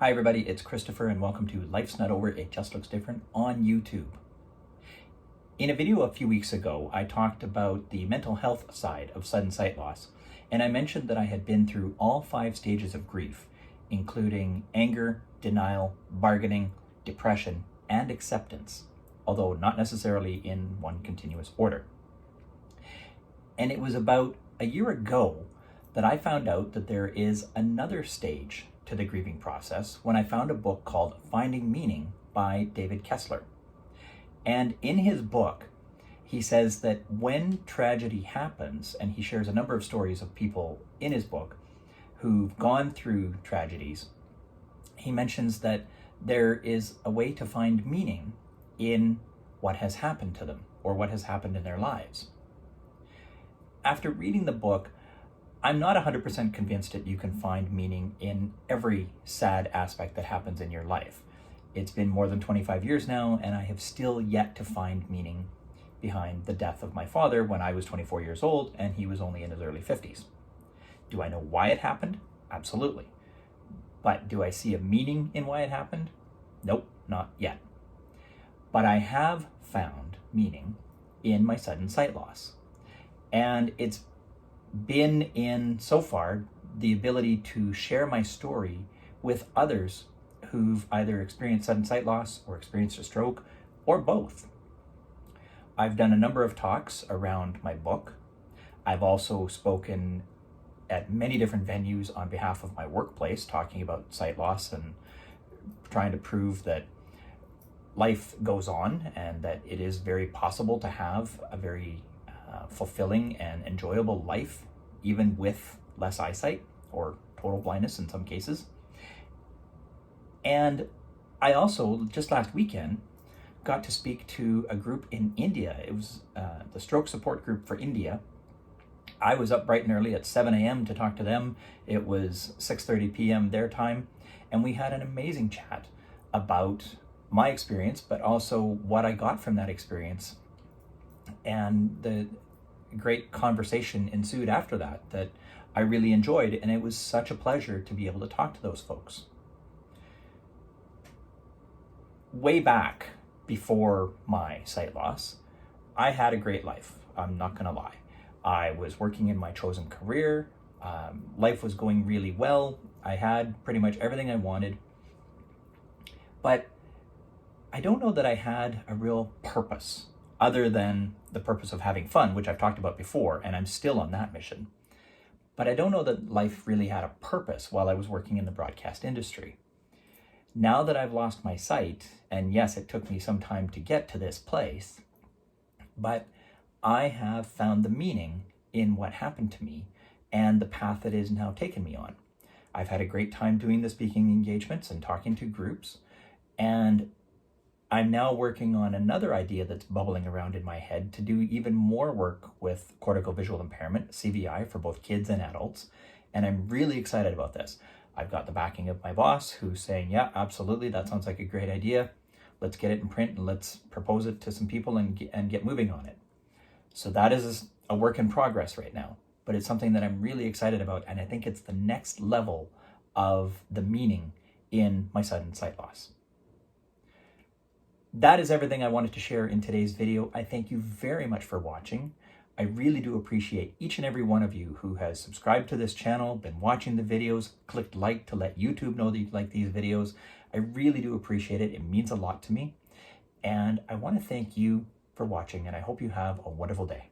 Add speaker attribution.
Speaker 1: Hi everybody, it's Christopher and welcome to Life's Not Over, It Just Looks Different on YouTube. In a video a few weeks ago, I talked about the mental health side of sudden sight loss, and I mentioned that I had been through all 5 stages of grief, including anger, denial, bargaining, depression, and acceptance, although not necessarily in one continuous order. And it was about a year ago that I found out that there is another stage to the grieving process when I found a book called Finding Meaning by David Kessler. And in his book, he says that when tragedy happens, and he shares a number of stories of people in his book who've gone through tragedies, he mentions that there is a way to find meaning in what has happened to them or what has happened in their lives. After reading the book, I'm not 100% convinced that you can find meaning in every sad aspect that happens in your life. It's been more than 25 years now, and I have still yet to find meaning behind the death of my father when I was 24 years old and he was only in his early 50s. Do I know why it happened? Absolutely. But do I see a meaning in why it happened? Nope, not yet. But I have found meaning in my sudden sight loss. And it's been in, so far, the ability to share my story with others who've either experienced sudden sight loss or experienced a stroke or both. I've done a number of talks around my book. I've also spoken at many different venues on behalf of my workplace, talking about sight loss and trying to prove that life goes on and that it is very possible to have a very fulfilling and enjoyable life, even with less eyesight or total blindness in some cases. And I also, just last weekend, got to speak to a group in India. It was the Stroke Support Group for India. I was up bright and early at 7 a.m. to talk to them. It was 6:30 p.m. their time, and we had an amazing chat about my experience, but also what I got from that experience. And the great conversation ensued after that I really enjoyed, and it was such a pleasure to be able to talk to those folks. Way back before my sight loss, I had a great life. I'm not gonna lie. I was working in my chosen career. Life was going really well. I had pretty much everything I wanted, but I don't know that I had a real purpose other than the purpose of having fun, which I've talked about before, and I'm still on that mission. But I don't know that life really had a purpose while I was working in the broadcast industry. Now that I've lost my sight, and yes, it took me some time to get to this place, but I have found the meaning in what happened to me and the path it is now taken me on. I've had a great time doing the speaking engagements and talking to groups, and I'm now working on another idea that's bubbling around in my head to do even more work with cortical visual impairment, CVI, for both kids and adults. And I'm really excited about this. I've got the backing of my boss who's saying, yeah, absolutely, that sounds like a great idea. Let's get it in print and let's propose it to some people and get moving on it. So that is a work in progress right now, but it's something that I'm really excited about. And I think it's the next level of the meaning in my sudden sight loss. That is everything I wanted to share in today's video. I thank you very much for watching. I really do appreciate each and every one of you who has subscribed to this channel, been watching the videos, clicked like to let YouTube know that you like these videos. I really do appreciate it. It means a lot to me. And I want to thank you for watching, and I hope you have a wonderful day.